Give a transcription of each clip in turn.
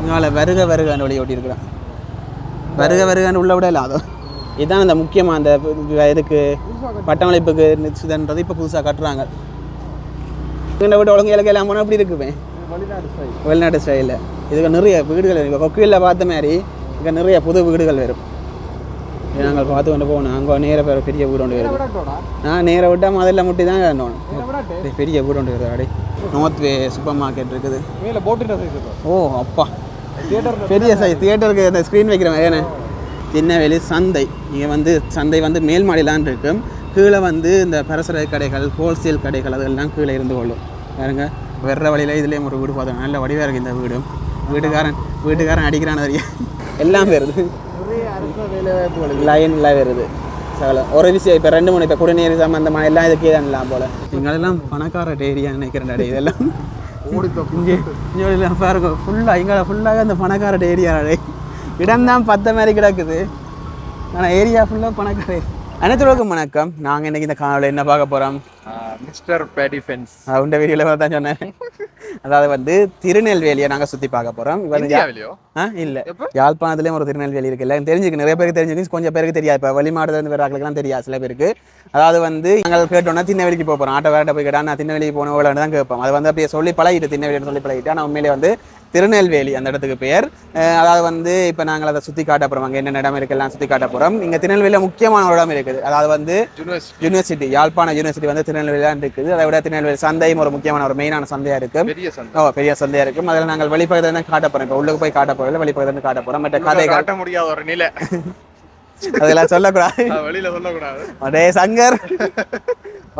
இங்கால வருக வருகான்னு வழி ஓட்டியிருக்கிறான். வருக வருகான்னு உள்ள விட இல்லை. அதோ இதுதான் அந்த முக்கியமாக அந்த இதுக்கு பட்டமளிப்புக்கு நிச்சயன்றது இப்போ புதுசாக கட்டுறாங்க. இங்கே விட்டு ஒழுங்கு இலக்கு எல்லாம் போனால் அப்படி இருக்குமே வெளிநாட்டு ஸ்டைலில். இதுக்கு நிறைய வீடுகள் இப்போ கொக்குவில் பார்த்த மாதிரி இங்கே நிறைய புது வீடுகள் வரும். நாங்கள் பார்த்து கொண்டு போகணும். அங்கே நேராக பெரிய வீடு ஒன்று வருது. நான் நேராக விட்டால் முதல்ல முட்டி தான் காட்டணும். பெரிய வீடு ஒன்று வருது. அப்படியே நார்த் வே சூப்பர் மார்க்கெட் இருக்குது. ஓ அப்பா பெரிய சைஸ் தியேட்டருக்கு அந்த ஸ்க்ரீன் வைக்கிற மாதிரி. திருநெல்வேலி சந்தை. இங்கே வந்து சந்தை வந்து மேல் மாடிலான் இருக்கும். கீழே வந்து இந்த பரசர கடைகள் ஹோல்சேல் கடைகள் அதெல்லாம் கீழே இருந்து கொள்ளும். பாருங்க வெற வழியில் இதுலேயும் ஒரு வீடு பார்த்தோம். நல்ல வடிவாக இருக்குது இந்த வீடு. வீட்டுக்காரன் அடிக்கிறான்னு தெரியும். எல்லாம் வருது. லைன்லாம் வருது சகலம். ஒரு விஷயம் இப்போ 2-3 இப்போ குடிநீர் சம்பந்தமாக எல்லாம் இதுக்கே தான் இல்லாமல் போல். இங்கெல்லாம் பணக்கார ஏரியா நினைக்கிறேன். இதெல்லாம் இங்கே பாருங்க ஃபுல்லாக இங்கே ஃபுல்லாக அந்த பணக்கார ஏரியா இடம்தான் 10 மாதிரி கிடக்குது. ஆனால் ஏரியா ஃபுல்லாக பணக்கார. அனைத்துலகம் வணக்கம். நாங்கள் இன்றைக்கி இந்த காணொலியில் என்ன பார்க்க போகிறோம்? மிஸ்டர் பேடிஃபென்ஸ் உண்ட வீடியோவில் தான் சொன்னேன். அதாவது வந்து திருநெல்வேலியை நாங்கள் சுற்றி பார்க்க போகிறோம். இல்லை யாழ்ப்பாணத்துலேயும் ஒரு திருநெல்வேலி இருக்குல்ல தெரிஞ்சுக்கு நிறைய பேருக்கு தெரிஞ்சுக்கு கொஞ்சம் பேருக்கு தெரியாது. இப்போ வெளி மாவட்டத்தில் வேறாக்களுக்குலாம் தெரியாது சில பேருக்கு. அதாவது வந்து நாங்கள் கேட்டோன்னா திருநெல்வேலிக்கு போகிறோம். ஆட்டோ வேற போய் கேட்டால் நான் திருநெல்வேலிக்கு போனவங்கள தான் கேட்போம். அது வந்து அப்படியே சொல்லி பழகிட்டு திருநெல்வேலின்னு சொல்லி பழகிட்டு. ஆனால் உண்மையிலே வந்து திருநெல்வேலி அந்த இடத்துக்கு பேர். அதாவது வந்து இப்போ நாங்கள் அதை சுற்றி காட்ட போகிறோம். அங்கே என்னென்ன இடம் இருக்குல்லாம் சுற்றி காட்ட போகிறோம். இங்கே திருநெல்வேலியில் முக்கியமான ஒரு இடம் இருக்குது. அதாவது வந்து யூனிவர்சிட்டி யாழ்ப்பாண யூனிவர்சிட்டி வந்து திருநெல்வேலியில் இருக்குது. அதை விட திருநெல்வேலி சந்தையும் ஒரு முக்கியமான ஒரு மெயினான சந்தையாக இருக்குது. பெரிய சந்தையாக இருக்கும். அதில் நாங்கள் வெளிப்பகுதியில் தான் காட்ட போகிறோம். இப்போ உள்ளுக்கு போய் காட்ட போகிறோம். வெளிப்பகுதியில் காட்ட போகிறோம். மற்ற கதை காட்ட முடியாத ஒரு நிலை அதெல்லாம் சொல்லக்கூடாது. வெளியில் சொல்லக்கூடாது. அதே சங்கர்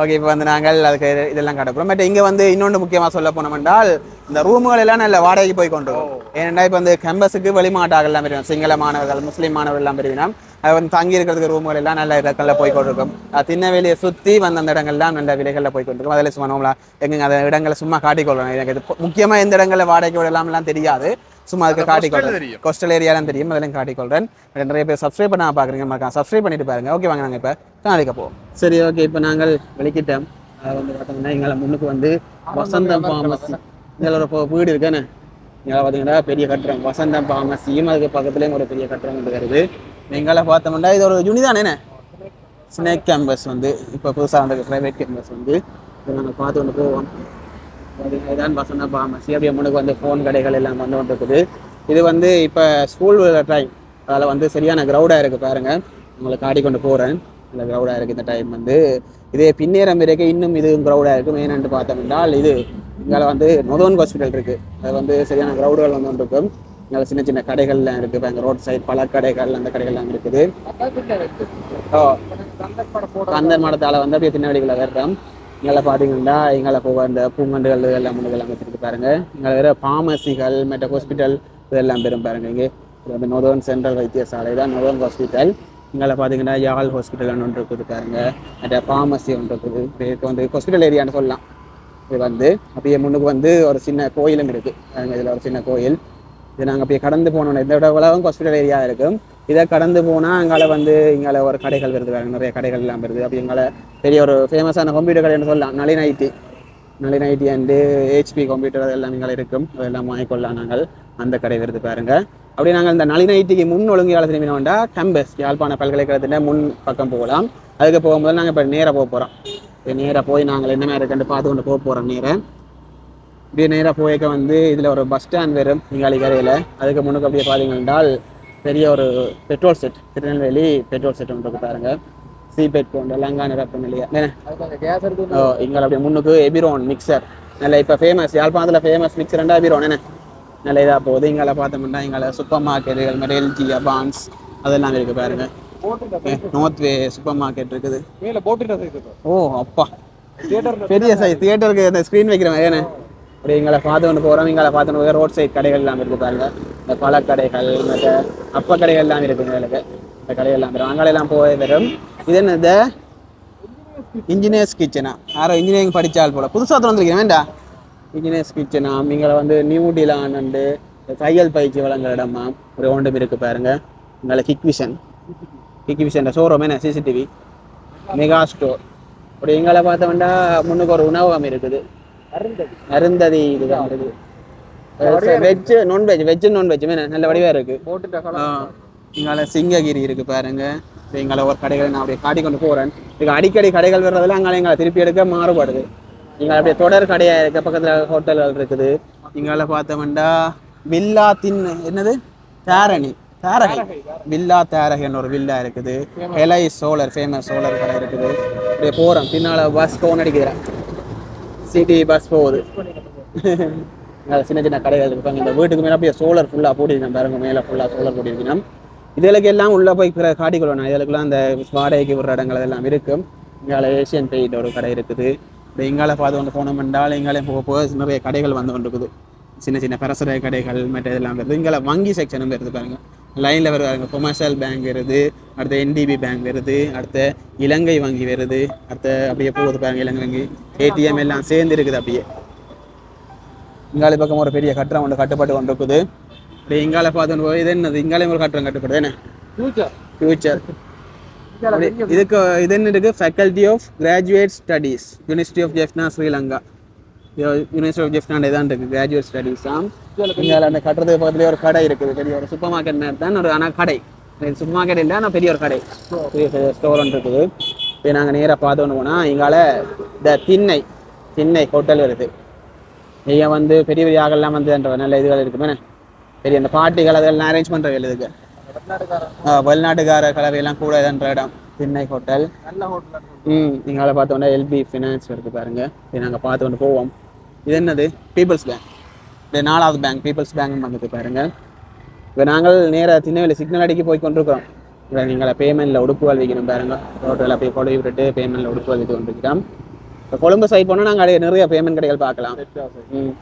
ஓகே. இப்போ வந்து நாங்கள் அதுக்கு இதெல்லாம் காட்டப்போம். பட் இங்கே வந்து இன்னொன்று முக்கியமாக சொல்ல போனோம் என்றால் இந்த ரூமுகள் எல்லாம் நல்ல வாடகைக்கு போய் கொண்டு வரும். ஏன்னா இப்போ வந்து கேம்பஸுக்கு வெளிமாட்டாக எல்லாம் பெறுவோம். சிங்கள மாணவர்கள் முஸ்லீம் மாணவர்கள் எல்லாம் பெறுவினோம். அது வந்து தங்கி இருக்கிறதுக்கு ரூமுகள் எல்லாம் நல்ல இடங்களில் போய் கொண்டிருக்கும். திருநெல்வேலியை சுற்றி வந்து அந்த இடங்கள்லாம் நல்ல விலைகளில் போய் கொண்டிருக்கும். அதில் சும்மா நம்மளா எங்க அந்த இடங்களை சும்மா காட்டிக்கொள்ளணும். எனக்கு இது முக்கியமாக எந்த இடங்களில் வாடகைக்கு விடலாம்லாம் தெரியாது. சும்மா அதுக்கு காட்டிக்கொள்றேன். கோஸ்டல் ஏரியாலாம் தெரியும். அதெல்லாம் காட்டிக்கொள்றேன். நிறைய பேர் சப்ஸ்கிரைப் பண்ண பார்க்குறீங்க. சப்ஸ்கிரைப் பண்ணிட்டு பாருங்க. ஓகே வாங்க நாங்கள் இப்போ காலைக்கு போவோம். சரி ஓகே. இப்போ நாங்கள் வெளிக்கிட்டோம். அது வந்து பார்த்தோம்னா எங்களை முன்னுக்கு வந்து வசந்தம் ஃபார்மசி இதில் ஒரு வீடு இருக்குன்னு இங்கே பார்த்தீங்கன்னா பெரிய கட்டுறம் வசந்தம் ஃபார்மசியும் அதுக்கு பக்கத்துலேயும் ஒரு பெரிய கட்டுறம் கொண்டு வருது. எங்களை பார்த்தோம்னா இது ஒரு யூனிதானே ஸ்னேக் கேம்பஸ் வந்து இப்போ புதுசாக வந்த ப்ரைவேட் கேம்பஸ் வந்து இதை நாங்கள் பார்த்து கொண்டு போவோம். இதுதான் வசந்தம் ஃபார்மசி. அப்படியே முன்னுக்கு வந்து ஃபோன் கடைகள் எல்லாம் வந்து இருக்குது. இது வந்து இப்போ ஸ்கூல் டைம் அதில் வந்து சரியான க்ரௌடாக இருக்குது. பாருங்கள் உங்களை காட்டி கொண்டு போகிறேன். இந்த க்ரௌடாக இருக்குது இந்த டைம் வந்து. இதே பின்னேறம் வரைக்கும் இன்னும் இதுவும் க்ரௌடாக இருக்குது. மெயினாக பார்த்தோம்னால் இது இங்கே வந்து நொதோன் ஹாஸ்பிட்டல் இருக்குது. அது வந்து சரியான க்ரௌடுகள் வந்து இருக்கும். இங்கே சின்ன சின்ன கடைகள்லாம் இருக்குது. இப்போ எங்கள் ரோட் சைட் பல கடைகள் அந்த கடைகள்லாம் இருக்குது. கந்தர் மடத்தால் வந்து அப்படியே திருநெல்வேலிக்குள்ள வர்றோம். இங்கே பார்த்தீங்கன்னா எங்களை போக அந்த பூங்கண்டுகள் எல்லாம் முன்னுகள் அமைச்சிருக்கு பாருங்கள். இங்கே வேறு ஃபார்மசிகள் மற்ற ஹாஸ்பிட்டல் இதெல்லாம் பெரும் பாருங்கள். இங்கே வந்து நொதோன் சென்ட்ரல் வைத்தியசாலை தான் நொதோன் ஹாஸ்பிட்டல். இங்கே பார்த்தீங்கன்னா யாழ் ஹாஸ்பிட்டல் ஒன்று இருக்குது பாருங்க. மற்ற ஃபார்மசி ஒன்று இருக்குது. இப்போ வந்து ஹாஸ்பிட்டல் ஏரியான்னு சொல்லலாம். இது வந்து அப்படியே முன்னுக்கு வந்து ஒரு சின்ன கோயிலும் இருக்குது. இதில் ஒரு சின்ன கோயில். இது நாங்கள் அப்படியே கடந்து போனோம். இந்த விட உலகம் ஹாஸ்பிட்டல் ஏரியா இருக்கும். இதை கடந்து போனால் அங்கால வந்து இங்கால ஒரு கடைகள் வருது. நிறைய கடைகள் எல்லாம் வருது. அப்படி எங்கால பெரிய ஒரு ஃபேமஸான கம்ப்யூட்டர் கடைன்னு சொல்லலாம். Nalin IT and HP computer அதெல்லாம் நீங்கள் இருக்கும். அதெல்லாம் வாங்கிக்கொள்ளலாம். நாங்கள் அந்த கடை வருது பாருங்கள். அப்படி நாங்கள் இந்த நளின் ஐடிக்கு முன் ஒழுங்கால திரும்பினோம்னா கேம்பஸ் யாழ்ப்பாண பல்கலைக்கழகத்தின் முன் பக்கம் போகலாம். அதுக்கு போகும்போது நாங்கள் இப்போ நேராக போக போகிறோம். நேராக போய் நாங்கள் என்ன மாதிரி இருக்குன்னு பார்த்து கொண்டு போக போகிறோம். இப்படியே நேராக போய்க்க வந்து இதில் ஒரு பஸ் ஸ்டாண்ட் வரும் இங்காலி கரையில். அதுக்கு முன்னுக்கு அப்படியே பார்த்தீங்கன்னால் பெரிய ஒரு petrol set Tirunelveli petrol set ஒன்று பாருங்க. சீபெட் போன்ற லங்கா நிரப்பு நிலையா இங்கே அப்படியே முன்னுக்கு எபிரோன் மிக்சர் நல்ல இப்போ ஃபேமஸ் யாழ்ப்பாணத்தில் ஃபேமஸ் மிக்சர் ரெண்டா எபிரோன் என்ன நல்ல இதாக போகுது. இங்கே பார்த்தோம்னா இங்கே சூப்பர் மார்க்கெட்டுகள் மாதிரி LG அபான்ஸ் அதெல்லாம் இருக்குது பாருங்க. நார்த் வே சூப்பர் மார்க்கெட் இருக்குது. ஓ அப்பா பெரிய சைஸ் தியேட்டருக்கு அந்த ஸ்க்ரீன் வைக்கிற மாதிரி அப்படி எங்களை பார்த்து கொண்டு போகிறோம். எங்களை பார்த்து கொண்டு ரோட் சைட் கடைகள் எல்லாம் இருக்குது பாருங்க. இந்த பழக்கடைகள் மற்ற அப்ப கடைகள் எல்லாம் இருக்குது. எங்களுக்கு இந்த கடையெல்லாம் வரும். அங்கெல்லாம் போய் வரும். இது என்ன இந்த இன்ஜினியர்ஸ் கிச்சனா யாரோ இன்ஜினியரிங் படித்தால் போல புதுசாக திறந்துருக்கேன் வேண்டா. இன்ஜினியர்ஸ் கிச்சனா இங்களை வந்து நியூ டிலான் அண்டு தையல் பயிற்சி வழங்குற இடமா ஒரு ஒன்றும் இருக்குது பாருங்க. இங்கே கிக் விஷன் ஷோரூம் என்ன CCTV மெகா ஸ்டோர். அப்படி எங்களை பார்த்தோம்னா முன்னுக்கு ஒரு உணவகம் இருக்குது. அருந்ததி இதுதான் இருக்குது. வெஜ் நான்வெஜ் நான்வெஜ் நல்ல வடிவாக இருக்குது. இங்கால சிங்ககிரி இருக்குது பாருங்க. எங்களை ஒரு கடைகளை நான் அப்படியே காட்டி கொண்டு போகிறேன். இதுக்கு அடிக்கடி கடைகள் வர்றதுல அங்கே எங்களை திருப்பி எடுக்க மாறுபடுது. இங்கே அப்படியே தொடர் கடையாக இருக்க பக்கத்தில் ஹோட்டல்கள் இருக்குது. இங்கால பார்த்தோம்னா வில்லா என்னது தாரணி தாரகை வில்லா தாரகைன்னு ஒரு வில்லா இருக்குது. ஹெலை சோலர் ஃபேமஸ் சோலர் கடை இருக்குது. அப்படியே போகிறோம். பின்னால் பஸ் ஃபோன் அடிக்கிறேன். சிட்டி பஸ் போகுது. சின்ன சின்ன கடைகள் இருப்பாங்க. இந்த வீட்டுக்கு மேலே அப்படியே சோலர் ஃபுல்லாக போட்டிருக்கேன் பாருங்க. மேலே ஃபுல்லாக சோலர் போட்டிருக்கணும். இதுகளுக்கு எல்லாம் உள்ளே போய் காட்டிக்கொள்ளணும். இதுகளுக்குலாம் அந்த வாடகைக்கு விடுற இடங்கள் எல்லாம் இருக்கும். இங்கால ஏஷியன் பெயிண்ட் ஒரு கடை இருக்குது. இந்த இங்கால பார்த்து கொண்டு போனோம்னால் இங்காலே போக நிறைய கடைகள் வந்து கொண்டு இருக்குது. சின்ன சின்ன பரசர கடைகள் மற்ற இதெல்லாம் வருது. இங்கே வங்கி செக்ஷனும் வருது பாருங்க. லைனில் வருவாங்க. கொமர்ஷியல் பேங்க் வருது, அடுத்து NDB பேங்க் வருது, அடுத்த இலங்கை வங்கி வருது, அடுத்த அப்படியே போகுது பாருங்க. இலங்கை வங்கி ATM எல்லாம் சேர்ந்து இருக்குது. அப்படியே இங்கால பக்கம் ஒரு பெரிய கட்டடம் ஒன்று கட்டுப்பாட்டு கொண்டு இருக்குது. அப்படியே இங்கால பார்த்து போய் இது என்னது இங்காலே ஒரு கட்டடம் கட்டுப்படுது என்ன ஃபியூச்சர். இதுக்கு இது என்ன இருக்குது? Faculty of graduate studies, university of Jaffna, Sri Lanka. University of Jaffna தான் இருக்குது கிராஜுவேட் ஸ்டடீஸ் தான். இங்கே அந்த கட்டுறதுக்கு பக்கத்துலேயே ஒரு கடை இருக்குது. பெரிய ஒரு சூப்பர் மார்க்கெட் தான் ஒரு ஆனால் கடை. சூப்பர் மார்க்கெட் இல்லை, ஆனால் பெரிய ஒரு கடை, பெரிய ஸ்டோர் ஒன்று இருக்குது. இப்போ நாங்கள் நேராக பார்த்தோன்னு போனால் இங்கால இந்த திண்ணை ஹோட்டல் வருது. நீங்கள் வந்து பெரிய பெரிய ஆகலாம் வந்து நல்ல இதுகள் இருக்குமே. பெரிய அந்த பார்ட்டிகள் அதெல்லாம் அரேஞ்ச் பண்ணுற வேலை இதுக்கு. வெளிநாட்டுக்கார கலவையெல்லாம் கூட இதுன்ற இடம் திண்ணை ஹோட்டல். நல்ல ஹோட்டல். நீங்கள பார்த்தோன்னா LB ஃபினான்ஸ் இருக்குது பாருங்க. இது நாங்கள் பார்த்து கொண்டு போவோம். இது என்னது? People's Bank. இது 4வது பேங்க் பீப்புள்ஸ் பேங்க் வந்துட்டு பாருங்க. இப்போ நாங்கள் நேராக திண்ணை சிக்னல் அடிக்கி போய் கொண்டிருக்கிறோம். இப்போ நீங்கள் பேமெண்ட்டில் உடுப்புகள் வைக்கணும் பாருங்க. ஹோட்டலில் போய் கொண்டு விட்டுட்டு பேமெண்ட்டில் உடுப்புகள் வைத்து கொண்டிருக்கிறோம். இப்போ கொழும்பு சைட் போனால் நாங்கள் நிறைய பேமெண்ட் கடைகள் பார்க்கலாம்.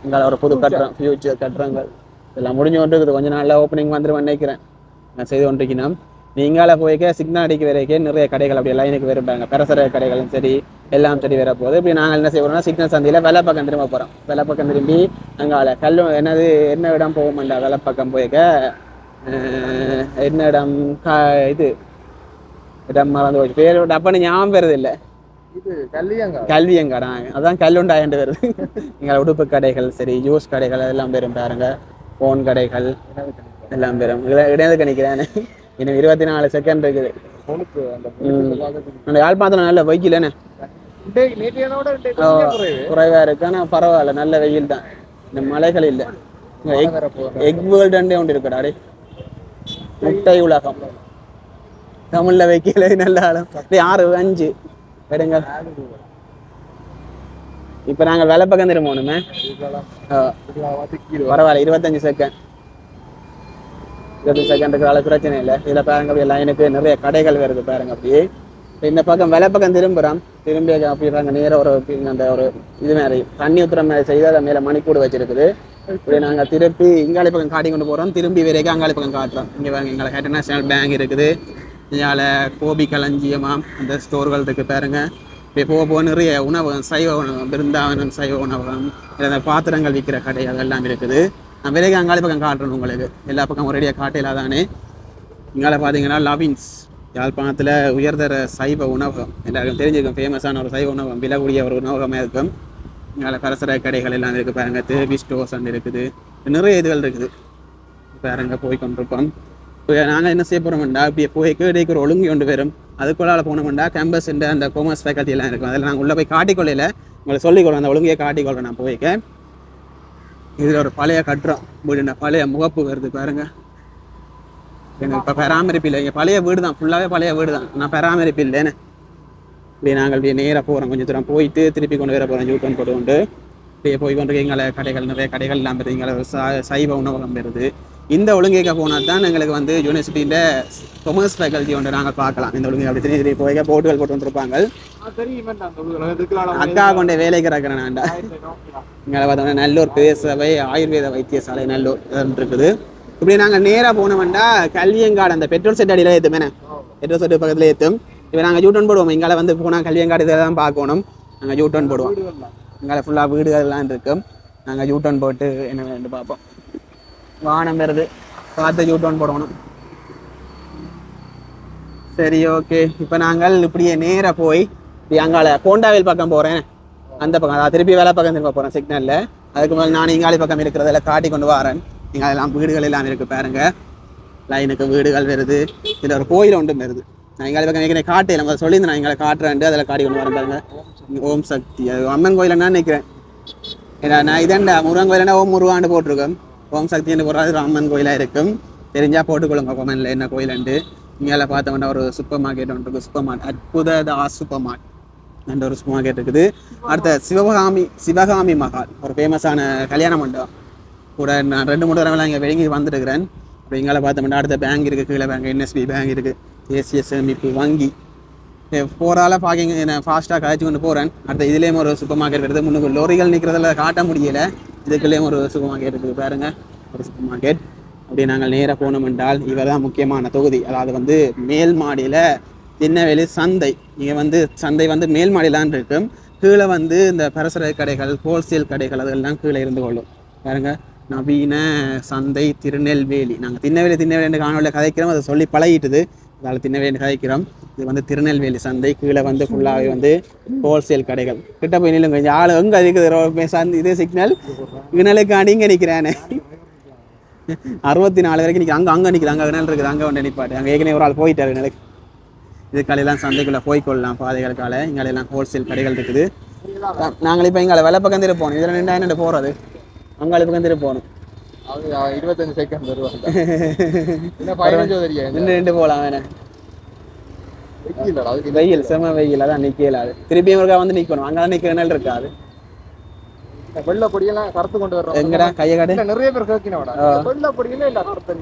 இங்கே ஒரு புது கட்டுறோம், ஃபியூச்சர் கட்டுறங்கள் இதெல்லாம் முடிஞ்சு கொண்டு இருக்குது. கொஞ்சம் நாளில் ஓப்பனிங் வந்துடும் நினைக்கிறேன். நான் செய்து கொண்டிருக்கணும். நீங்கால போய்க்க சிக்னல் அடிக்க வரைக்கும் நிறைய கடைகள் அப்படியே லைனுக்கு வரும்பாங்க. பரசர கடைகளும் சரி எல்லாம் சரி வர போகுது. இப்படி நாங்கள் என்ன செய்வோம்னா சிக்னல் சந்தையில் வெள்ளப்பக்கம் திரும்ப போகிறோம். வெள்ளப்பக்கம் திரும்பி அங்கே என்ன இடம் போக மாட்டா. வெள்ளப்பக்கம் போய்க்க என்ன இடம் இது இடம் மறந்து போச்சு. பேர் டப்பான்னு ஞாபகம் வருது இல்லை. கல்வியங்காடா அதான் கல்லுண்டாயண்டு வருது. இங்கே உடுப்பு கடைகள் சரி ஜூஸ் கடைகள் அதெல்லாம் பெரும் பாருங்க. ஃபோன் கடைகள் எல்லாம் பெரும். இடையில கணிக்கிறேன். இன்னும் 24 செகண்ட் இருக்குது. அந்த யாழ்ப்பாணத்தில் நல்ல வெயில் என்ன குறைவா இருக்கு. ஆனால் பரவாயில்ல, நல்ல வெயில் தான். இந்த மலைகள் இல்லை. எக் வேர்ல்டு ஒன்று இருக்குடா. முட்டை உலகம் தமிழ்ல வைக்கல. நல்ல ஆழம் 6-5 எடுங்க. இப்ப நாங்கள் வேலை பக்கம் திரும்பணுமே. பரவாயில்ல 25 செகண்ட். 20 செகண்டுக்கு பிரச்சனை இல்லை. இதில் பாருங்க அப்படியே லைனுக்கு நிறைய கடைகள் வருது பாருங்க. அப்படியே இந்த பக்கம் வேலை பக்கம் திரும்புகிறோம். திரும்பி அப்படி பாருங்க நேரம் அந்த ஒரு இது மாதிரி தண்ணி ஊற்றுற மாதிரி செய்து அதை மேலே மணிக்கூடு வச்சிருக்குது. இப்படி நாங்கள் திருப்பி இங்காலி பக்கம் காட்டி கொண்டு போகிறோம். திரும்பி வரைக்கும் அங்காளி பக்கம் காட்டுறோம். இங்கே பாருங்க எங்களை இன்டர்நேஷனல் பேங்க் இருக்குது. இதால் கோபி களஞ்சியமாம் அந்த ஸ்டோர்கள் இருக்குது பாருங்க. இப்போ போக நிறைய உணவகம், சைவ உணவகம், பிருந்தாவனம் சைவ உணவகம், இந்த பாத்திரங்கள் விற்கிற கடை அதெல்லாம் இருக்குது. நான் விலைக்கு அங்காளி பக்கம் காட்டுறேன் உங்களுக்கு. எல்லா பக்கம் ஒரேடியாக காட்டையில தானே. இங்கால பார்த்தீங்கன்னா லவின்ஸ் யாழ்ப்பாணத்தில் உயர்தர சைவ உணவகம் எல்லாருக்கும் தெரிஞ்சிருக்கும். ஃபேமஸான ஒரு சைவ உணவகம், விலக்கூடிய ஒரு உணவகமாக இருக்கும். இங்கால பரசர கடைகள் எல்லாம் இருக்குது பாருங்க. தேவி ஸ்டோர்ஸ் அண்ட் இருக்குது. நிறைய இதுகள் இருக்குது பாருங்க. போய் கொண்டிருப்போம். இப்போ நாங்கள் என்ன செய்ய போகிறோம்டா இப்படியே போய்க்கு இடைக்கு ஒரு ஒழுங்கு கொண்டு வரும். அதுக்குள்ளால போனோம்டா கேம்பஸ் அந்த காமர்ஸ் ஃபேக்கல்ட்டி எல்லாம் இருக்கும். அதில் நாங்கள் உள்ளே போய் காட்டிக்கொள்ளையில் உங்களுக்கு சொல்லிக்கொள்றோம். அந்த ஒழுங்கையை காட்டிக்கொள்கிறேன். நான் போய்க்க இதில் ஒரு பழைய கட்டுறோம் வீடு. பழைய முகப்பு வருது பாருங்க. எனக்கு இப்போ பராமரிப்பு இல்லை. இங்கே பழைய வீடு தான், ஃபுல்லாகவே பழைய வீடு தான். நான் பராமரிப்பு இல்லைன்னு இப்படி நாங்கள் இப்படியே நேராக போகிறோம். கொஞ்சம் தூரம் போயிட்டு திருப்பி கொண்டு வர போகிறோம். யூட்டன் போட்டு கொண்டு இப்படியே போய் கொண்டு எங்களை கடைகள் நிறைய கடைகள் எல்லாம் வருது. எங்களை சைவ உணவகம் வருது. இந்த ஒழுங்கைக்கு போனால் தான் எங்களுக்கு வந்து யூனிவர்சிட்டியில் கொமர்ஸ் ஃபேக்கல்ட்டி ஒன்று நாங்கள் பார்க்கலாம். இந்த ஒழுங்கை அப்படி திரும்பி போய் போர்டுகள் போட்டு வந்துருப்பாங்க. அக்கா கொண்ட வேலைக்கு இருக்கிறேன் நான்டா. இங்கே பார்த்தோம்னா நல்லூர் பேசவை ஆயுர்வேத வைத்தியசாலை நல்லூர் இருக்குது. இப்படி நாங்கள் நேராக போனோம்னா கல்வியங்காடு அந்த பெட்ரோல் செட் அடியில் ஏற்றுமேண்ணே. பெட்ரோல் செட்டு பக்கத்தில் ஏற்றும். இப்போ நாங்கள் யூட்டன் போடுவோம். இங்கே வந்து போனால் கல்வியங்காடு இதை தான் பார்க்கணும். நாங்கள் யூட்டன் போடுவோம். இங்கே ஃபுல்லாக வீடுகள்லாம் இருக்கும். நாங்கள் யூட்டன் போட்டு என்ன வேண்டு பார்ப்போம். வானம் வருது, பார்த்து யூட்டன் போடணும். சரி ஓகே. இப்போ நாங்கள் இப்படியே நேராக போய் அங்கால கோண்டாவில் பக்கம் போகிறேன். அந்த பக்கம் அதாவது திருப்பி வேலை பக்கம் திரும்ப போகிறேன் சிக்னலில். அதுக்கு மேலே நான் இங்காலி பக்கம் இருக்கிறதெல்லாம் காட்டி கொண்டு வரேன். நீங்கள் அதெல்லாம் வீடுகள் எல்லாம் இருக்குது பாருங்க. லைனுக்கு வீடுகள் வருது. இதில் ஒரு கோயில் ஒன்றும் வருது. நான் இங்காலி பக்கம் ஏற்கனவே காட்டு நம்ம சொல்லியிருந்தேன். நான் எங்களை காட்டுறேன்ட்டு அதில் காட்டி கொண்டு வரேன் பாருங்க. ஓம் சக்தி அது அம்மன் கோயில் நான் நினைக்கிறேன். ஏன்னா நான் இதண்டா முருகன் கோயிலன்னா ஓம் முருகாண்டு போட்டிருக்கேன். ஓம் சக்தின்னு போடுறது அம்மன் கோயிலாக இருக்கும். தெரிஞ்சால் போட்டுக்கொள்ளுங்க கொமெண்ட்ல என்ன கோயிலுண்டு. இங்கே பார்த்தோம்னா ஒரு சூப்பர் மார்க்கெட் ஒன்று இருக்குது. சூப்பர் மார்க்கெட் அற்புத தாஸ் சூப்பர் மார்க்கெட் என்ற ஒரு சூப்பர் மார்க்கெட் இருக்குது. அடுத்த சிவகாமி மகால் ஒரு ஃபேமஸான கல்யாண மண்டபம் கூட. நான் 2-3 தடவை இங்கே வெளியே வந்துருக்கிறேன். இப்போ இங்கே பார்த்தோம்னா அடுத்த பேங்க் இருக்குது. கீழே பேங்க் NSB பேங்க் இருக்குது. தேசிய சேமிப்பு வங்கி போகிறால பார்க்கிங் நான் ஃபாஸ்ட்டாக கழிச்சு கொண்டு போகிறேன். அடுத்த இதுலேயும் ஒரு சூப்பர் மார்க்கெட் வருது. முன்னுக்கு லோரிகள் நிற்கிறதில் காட்ட முடியலை. இதுக்குள்ளேயும் ஒரு சூப்பர் மார்க்கெட் இருக்குது பாருங்க. ஒரு சூப்பர் மார்க்கெட் அப்படி நாங்கள் நேராக போனோம் என்றால் இவர் தான் முக்கியமான தொகுதி. அதாவது மேல் மாடியில் திண்ணவேலி சந்தை. இங்கே சந்தை மேல் மாடியிலான் இருக்கும். கீழே இந்த பரசர கடைகள் ஹோல்சேல் கடைகள் அதெல்லாம் கீழே இருந்து கொள்ளும் பாருங்க. நவீன சந்தை திருநெல்வேலி. நாங்கள் திண்ணவேலி என்று காணொலியில் கதைக்கிறோம். அதை சொல்லி பழகிட்டுது. அதில் திண்ணவேலி கதைக்கிறோம். இது திருநெல்வேலி சந்தை. கீழே ஃபுல்லாகவே ஹோல்சேல் கடைகள். கிட்ட போய் நில்லுங்க. கொஞ்சம் ஆள் எங்கே இருக்குது இதே சிக்னல் இணலுக்காண்டி இங்கே நிற்கிறானே. 64 வரைக்கும் நிற்கிறேன். அங்கே நிற்கிறேன். அங்கே இணல் இருக்குது. அங்கே வந்து நிற்பாட்டு. அங்கே ஏற்கனவே ஒரு ஆள் போயிட்டார் இணலுக்கு. இதுக்காலெல்லாம் சந்தைக்குள்ளே போய்க்கொள்ளலாம் பாதைகளுக்கால. இங்காலெல்லாம் ஹோல்சேல் கடைகள் இருக்குது. நாங்கள் இப்போ இங்கே வெள்ளை பக்கம் திருப்போம். இதில் நின்று போகிறது அங்காளி பக்கம் திருப்போணும். 25 செகண்ட் வருவாங்க. நின்று போகலாம் வேணே. வெயில் செம வெயில். அதான் நிற்கலாது. திருப்பியும் இருக்கா நிற்கணும். அங்கே தான் நிற்க நிழல் இருக்காது. வெள்ள பொடியெல்லாம் கருத்து கொண்டு வர்றோம். எங்கடா கையை காட்டு. நிறைய பேர் கேட்கணும். வெள்ள பொடியில இல்ல கருத்து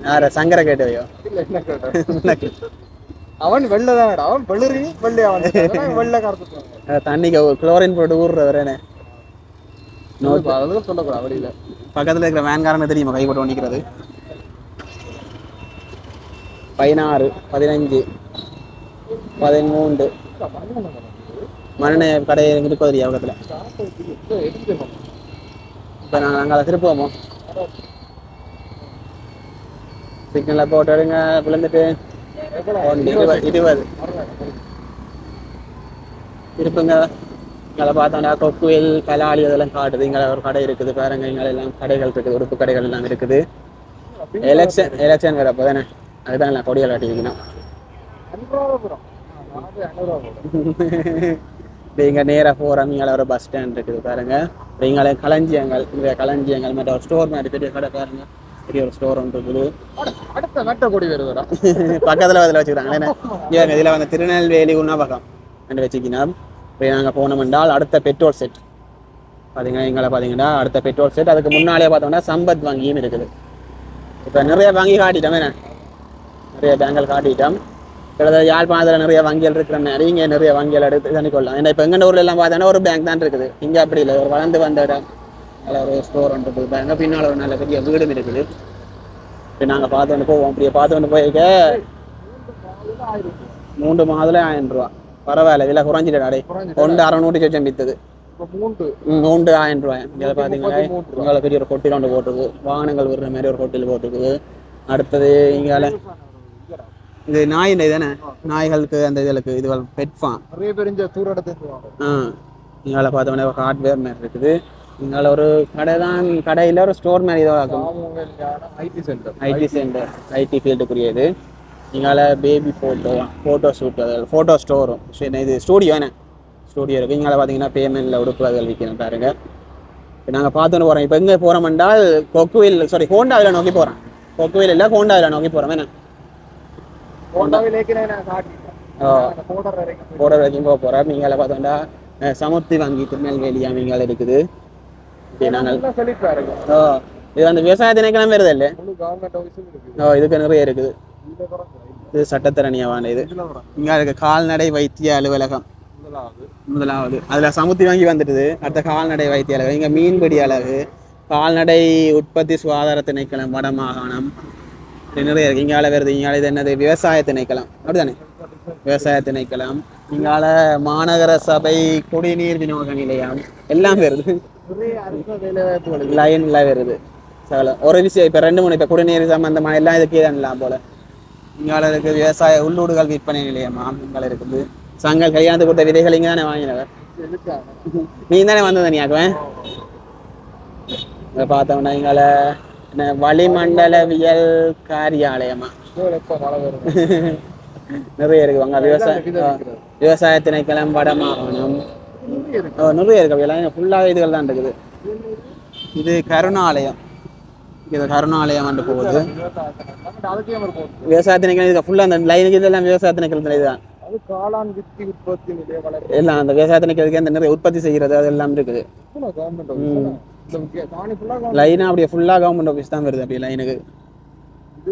யார சங்கர கேட்டவையோ. அவன் வெள்ளதானடா. அவன் வெள்ளரி வெள்ளை அவன் வெள்ள கருத்து தண்ணிக்கு குளோரின் போட்டு ஊறுறவரேனே. அதெல்லாம் சொல்லக்கூடாது. வழியில பக்கத்துல இருக்கிற வேன்காரனை தெரியுமா கை போட்டு நிற்கிறது. 16 15 13 மண்ணெண்ணெய் கடை இருப்பது பக்கத்தில். இப்போ நாங்கள் அங்கே அதை திருப்புவோமோ. சிக்னலில் போட்டு எடுங்க. விழுந்துட்டு 20 திருப்புங்க. இங்கே பார்த்தோம்னா கொக்குவில் கலாளி அதெல்லாம் காட்டுது. இங்கே ஒரு கடை இருக்குது பாருங்க. இங்கே எல்லாம் கடைகள் இருக்குது. உடுப்பு கடைகள் எல்லாம் இருக்குது. எலெக்ஷன் வரப்போ தானே அதுதான் எல்லாம் கொடிகள் காட்டியிருக்கணும். இங்கே நேராக போகிறோம். இங்கே ஒரு பஸ் ஸ்டாண்ட் இருக்குது பாருங்க. இங்கே களஞ்சியங்கள் நிறைய களஞ்சியங்கள் மற்ற ஒரு ஸ்டோர் மாதிரி பெரிய கடை பாருங்க. பெரிய ஒரு ஸ்டோர் ஒன்று இருக்குது. பக்கத்தில் அதில் வச்சுக்கிறாங்க. ஏன்னா இதில் திருநெல்வேலி உணவகம் ரெண்டு வச்சுக்கணும். இப்போ நாங்கள் போனோம் என்றால் அடுத்த பெட்ரோல் செட் பார்த்தீங்கன்னா இங்கே பார்த்தீங்கன்னா அடுத்த பெட்ரோல் செட். அதுக்கு முன்னாலே பார்த்தோம்னா சம்பத் வங்கியும் இருக்குது. இப்போ நிறைய வங்கி காட்டிட்டோம். என்ன நிறைய பேங்கள் காட்டிட்டோம். கிட்டத்தட்ட யாழ்ப்பாணத்தில் நிறைய வங்கிகள் இருக்கிற மாதிரி இங்கே நிறைய வங்கிகள் எடுத்து தண்ணிக்கொள்ளலாம். ஏன்னா இப்போ எங்கள் ஊரில் எல்லாம் பார்த்தோன்னா ஒரு பேங்க் தான் இருக்குது. இங்கே அப்படி இல்லை. ஒரு வளர்ந்து வந்த இடம் ஒரு ஸ்டோர் ஒன்று இருக்குது பாருங்க. பின்னால் ஒரு நல்ல பெரிய வீடும் இருக்குது. இப்போ நாங்கள் பார்த்து போவோம். அப்படியே பார்த்து போயிருக்க 3 மாதத்துல 1000 ரூபா. பரவாயில்ல. விலை குறைஞ்சிட்டு அடை 600 சொச்சம் விற்றுது. 3 1000 ரூபாய். இதில் பார்த்தீங்கன்னா உங்களை பெரிய ஒரு கொட்டில் ஒன்று போட்டுருக்கு. வாகனங்கள் விடுற மாதிரி ஒரு கொட்டில் போட்டுருக்குது. அடுத்தது இங்கால இது நாய் தானே நாய்களுக்கு அந்த இதுகளுக்கு இது பெட் ஃபார்ம். நிறைய பேர் இந்த தூரத்தை இங்கால பார்த்தோம்னா ஒரு ஹார்ட்வேர் மாதிரி இருக்குது. இங்கால ஒரு கடை தான். கடையில் ஒரு ஸ்டோர் மாதிரி இதாக ஐடி சென்டர் ஐடி ஃபீல்டுக்குரியது. இங்கால பேபி ஃபோட்டோ ஷூட் ஃபோட்டோ ஸ்டோரும் இது ஸ்டூடியோ என்ன ஸ்டூடியோ இருக்குது. இங்கால பார்த்தீங்கன்னா பேமெண்ட்டில் உடுப்புகள் விற்கணும் பாருங்க. இப்போ நாங்கள் பார்த்துன்னு போகிறோம். இப்போ எங்கே போகிறோம் என்றால் கொக்குவில் ஹோண்டாவில் நோக்கி போகிறோம். கொக்குவில் இல்லை ஹோண்டாவில் நோக்கி போகிறோம். என்ன போர்டர் வரைக்கும் போக போகிறோம். இங்கே பார்த்தோம்னா சமுர்த்தி வங்கி திருநெல்வேலி இங்கே இருக்குது. நாங்கள் இது விவசாய திணைக்களம் வருது இல்லை. இதுக்கு நிறைய இருக்குது. இது சட்டத்திறனியவான இது. இங்கே இருக்க கால்நடை வைத்திய அலுவலகம் முதலாவது. அதில் சமுர்த்தி வங்கி வந்துட்டுது. அடுத்த கால்நடை வைத்திய அலுவலகம். இங்கே மீன்பிடி அலகு கால்நடை உற்பத்தி சுகாதார திணைக்களம் வடமாகாணம் நிறைய இருக்குது. இங்கால வருது. இங்கால இது என்னது விவசாய திணைக்களம் அப்படித்தானே விவசாய திணைக்களம். இங்கால மாநகர சபை குடிநீர் விநியோக நிலையம் எல்லாம் வருது. லைன்ல வருது சகலம் ஒரு விஷயம். இப்போ 2-3 இப்போ குடிநீர் சம்பந்தமான எல்லாம் இதுக்கே தான் போல. இங்கால இருக்குது விவசாய உள்ளூடுகள் விற்பனை நிலையமா இங்கால இருக்குது. சங்கல் கையாந்து கொடுத்த விதைகள் இங்கே தானே வாங்கினவர். நீ தானே வந்தது நீ ஆக்குவேன். இதை பார்த்தோம்னா எங்களை என்ன வளிமண்டலவியல் காரியாலயமா எப்போ மழை வரும் நிறைய இருக்கு அங்கே விவசாய திணைக்களம் வடமாகாணம் நிறைய இருக்கு எல்லாம் ஃபுல்லாக இதுகள் தான் இருக்குது. இது கருணாலயம், இது கருணாலயம் வந்து போகுது. விவசாய திணைக்களம் இது ஃபுல்லாக அந்த லைனுக்கு இதெல்லாம் விவசாய திணைக்களத்தில் இதுதான். அது காளான் வித்தி உற்பத்தி எல்லாம் அந்த விவசாய திணைக்களத்துக்கு அந்த நிறைய உற்பத்தி செய்கிறது அது எல்லாம் இருக்குது. லைனா அப்படியே ஃபுல்லாக கவர்மெண்ட் ஆஃபீஸ் தான் வருது. அப்படியே லைனுக்கு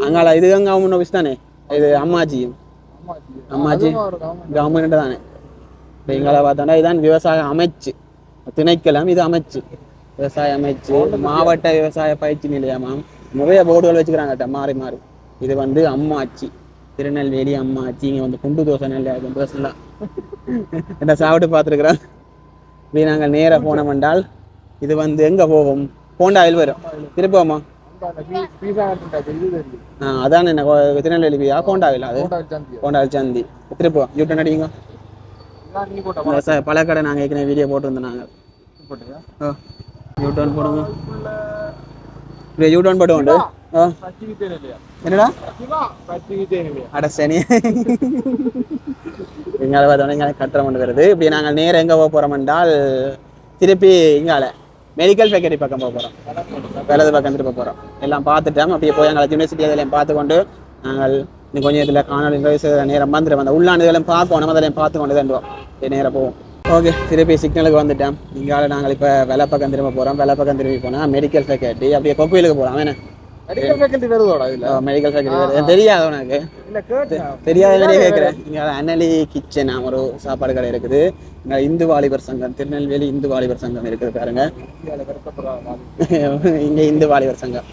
அங்கால இது கவர்மெண்ட் ஆஃபீஸ் தானே, இது அம்மாஜி கவர்மெண்ட் தானே. இப்போ எங்களை பார்த்தோம்னா இதுதான் விவசாய அமைச்சு திணைக்களம், இது அமைச்சு விவசாய அமைச்சு மாவட்ட விவசாய பயிற்சி நிலையமாம். நிறைய போர்டுகள் வச்சுக்கிறாங்கட்ட மாறி மாறி. இது வந்து அம்மாச்சி திருநெல்வேலி அம்மாச்சி. இங்கே வந்து குண்டு தோசை நல்ல தோசைலாம் என்ன சாப்பிட்டு பார்த்துருக்குறோம். இப்படி நாங்கள் நேராக போனோம் என்றால் இது வந்து எங்கே போகும், போண்டாவில் வரும். திருப்போமா அதான் என்ன திருநெல்வேலி பியா கோண்டாவில், அது கோண்டாவில் சந்தி. திருப்போம் யூட்டன் அடிங்க. பல கடை நாங்கள் ஏற்கனவே வீடியோ போட்டிருந்தோம். நாங்கள் யூட்டன் போடுங்க. யூட்டன் போட்டு உண்டு. என்னடா அட சனி எங்கால பார்த்தோன்னா இங்கே கட்டுற கொண்டு வருது. இப்படி நாங்கள் நேரம் எங்கே போக போகிறோம் என்றால் திருப்பி இங்கால மெடிக்கல் ஃபேக்டரி பக்கம் போக போகிறோம். வலது பக்கம் திருப்ப போகிறோம். எல்லாம் பார்த்துட்டோம். அப்படியே போய் எங்களை யூனிவர்சிட்டி அதெல்லாம் பார்த்து கொண்டு நாங்கள் இன்னும் கொஞ்சம் இதில் காணொலி நேரம் வந்துடும். அந்த உள்ளாண்டுகளும் பார்க்கணும், அதெல்லாம் பார்த்து கொண்டு தண்டுவோம். நேராக போவோம். ஓகே, திருப்பி சிக்னலுக்கு வந்துட்டோம். இங்கால நாங்கள் இப்போ வெலை பக்கம் திரும்ப போகிறோம். வெலை பக்கம் திரும்பி போனால் மெடிக்கல் ஃபேக்டரி, அப்படியே கொக்குயிலுக்கு போகலாம். வேணா மெடிக்கல் ஃபேக்கல்டி வருதோட இல்ல மெடிக்கல் ஃபேக்கல்டி வருது. தெரியாது உனக்கு? தெரியாத மாதிரியே கேட்குறேன். இங்கே அனலி கிச்சன் ஒரு சாப்பாடு கடை இருக்குது. இங்கே இந்து வாலிபர் சங்கம், திருநெல்வேலி இந்து வாலிபர் சங்கம் இருக்குது பாருங்க. இங்கே இந்து வாலிபர் சங்கம்.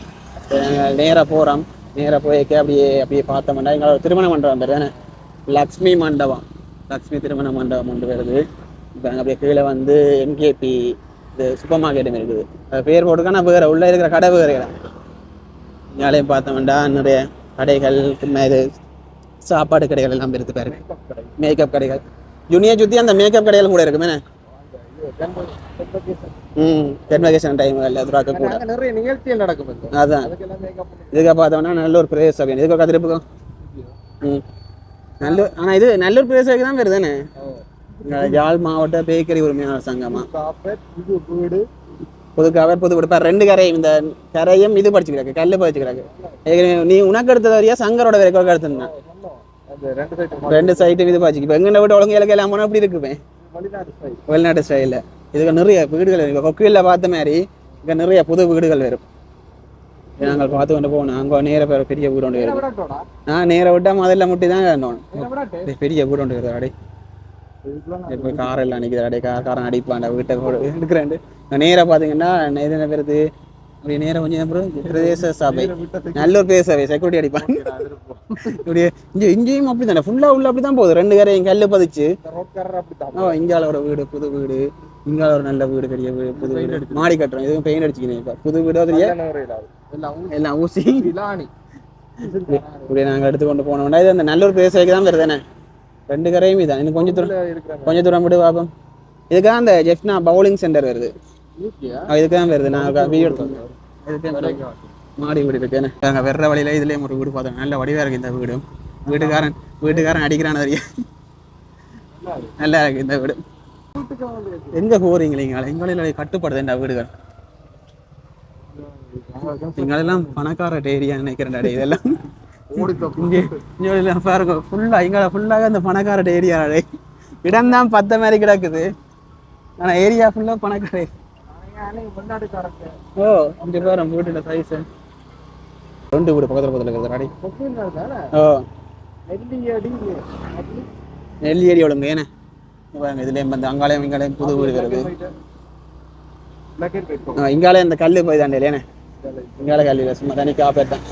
நாங்கள் நேராக போகிறோம். நேராக போய்க்க அப்படியே பார்த்தோம்னா எங்களோட ஒரு திருமண மண்டபம் பேர் தானே, லக்ஷ்மி மண்டபம். லக்ஷ்மி திருமண மண்டபம் ஒன்று வருது. இப்போ அங்கே அப்படியே கீழே வந்து எம்கேபி இது சூப்பர் மார்க்கெட்டும் இருக்குது. அது பேர் போட்டுக்கான வேறு உள்ளே இருக்கிற கடை வேறு கடை. இங்காலையும் பார்த்தோம்னா நிறைய கடைகள், இது சாப்பாடு கடைகள் எல்லாம் இருக்குது பாருங்க. மேக்கப் கடைகள், ஜூனியர் சுற்றி அந்த மேக்கப் கடைகள் கூட இருக்குமே. கன்வகேஷன் டைம் கூட நிறைய நிகழ்ச்சிகள் நடக்கும். அதான் இதுக்காக பார்த்தோம்னா நல்லூர் பிரதேச சபை. இதுக்கு கத்திருப்போம். நல்லூர், ஆனால் இது நல்லூர் பிரதேச சபைக்கு தான் வருது தானே. யாழ் மாவட்ட பேக்கரி உரிமையாளர் சங்கமா வீடு புதுக்காவர் புது கொடுப்பா. ரெண்டு கரையும் இந்த கரையும் இது படிச்சுக்கிறாங்க, கல்லு படிச்சுக்கிறாங்க. நீ உனக்கு எடுத்தது வரையா சங்கரோட வரைக்கும் எடுத்துருந்தேன். ரெண்டு சைட்டும் இது பாய்ச்சி. இப்போ எங்கென்ன விட்டு ஒழுங்கு இலக்கு எல்லாம் போனால் அப்படி இருக்குமே வெளிநாட்டு ஸ்டைலில். இதுக்கு நிறைய வீடுகள் இப்போ கொக்குவில்ல பார்த்த மாதிரி இங்கே நிறைய புது வீடுகள் வரும். நாங்கள் பார்த்து கொண்டு போகணும். அங்கே நேர பெரிய வீடு ஒன்று வரும். நான் நேர விட்டால் முதல்ல முட்டி தான் இருந்தோம். பெரிய வீடு ஒன்று வருது. அடை இப்போ கார் எல்லாம் நிற்கிது. அடை காரன் அடிப்பாண்ட வீட்டை எடுக்கிறேன். நேராக பார்த்தீங்கன்னா எதுன பேருது அப்படியே நேரம் கொஞ்சம் பிரதேச சபை, நல்லூர் பிரதேச சபை செக்யூரிட்டி அடிப்பாங்க. இப்படியே இங்கேயும் அப்படி தானே ஃபுல்லாக உள்ள அப்படி தான் போகுது. ரெண்டு கரையும் கல் பதிச்சு. இங்கால ஒரு வீடு, புது வீடு. இங்கால ஒரு நல்ல வீடு, பெரிய வீடு, புது வீடு. மாடி கட்டுறோம். எதுவும் பெயிண்ட் அடிச்சுக்கிறேன். இப்போ புது வீடு எல்லாம் ஊசி இப்படி நாங்கள் எடுத்து கொண்டு போனோம்னா இது அந்த நல்லூர் பிரதேச சபைக்கு தான் வருது தானே. ரெண்டு கரையும் இதான். இன்னும் கொஞ்சம் தூரம் விட்டு பார்ப்போம். இதுக்கு தான் அந்த ஜெஃப்னா பவுலிங் சென்டர் வருது. இதுக்கு தான் வருது. நான் வீடியோ எடுத்தோம். மாடி வீடு இருக்கு. நாங்கள் வெற வழியில் இதுலேயும் ஒரு வீடு பார்த்தோம். நல்ல வடிவாக இருக்குது இந்த வீடு. வீட்டுக்காரன் அடிக்கிறான தெரியும். நல்லா இருக்கு இந்த வீடு. எங்கே போகிறீங்களே எங்களை கட்டுப்படுது இந்த வீடுகள். எங்களெல்லாம் பணக்கார ஏரியா நினைக்கிறேன். இதெல்லாம் இங்கே பாருங்க ஃபுல்லாக இங்கே ஃபுல்லாக அந்த பணக்கார ஏரியா. இடம் தான் பத்த மாதிரி கிடக்குது. ஆனால் ஏரியா ஃபுல்லாக பணக்கார. ஓ இங்கே பாரு வீட்டோட சைஸ். ரெண்டு வீடு பக்கத்தில் இருக்கிறது. ஓ நெல்லி ஏரி ஒழுங்கு ஏன்னா இதுலேயும் வந்து அங்காலயம் இங்காலயம் புது வீடு வருது. இங்காலே இந்த கல் போய் தாண்டே இல்லையானே. இங்கால கல் இல்லை, சும்மா தனி காப்பேட் தான்.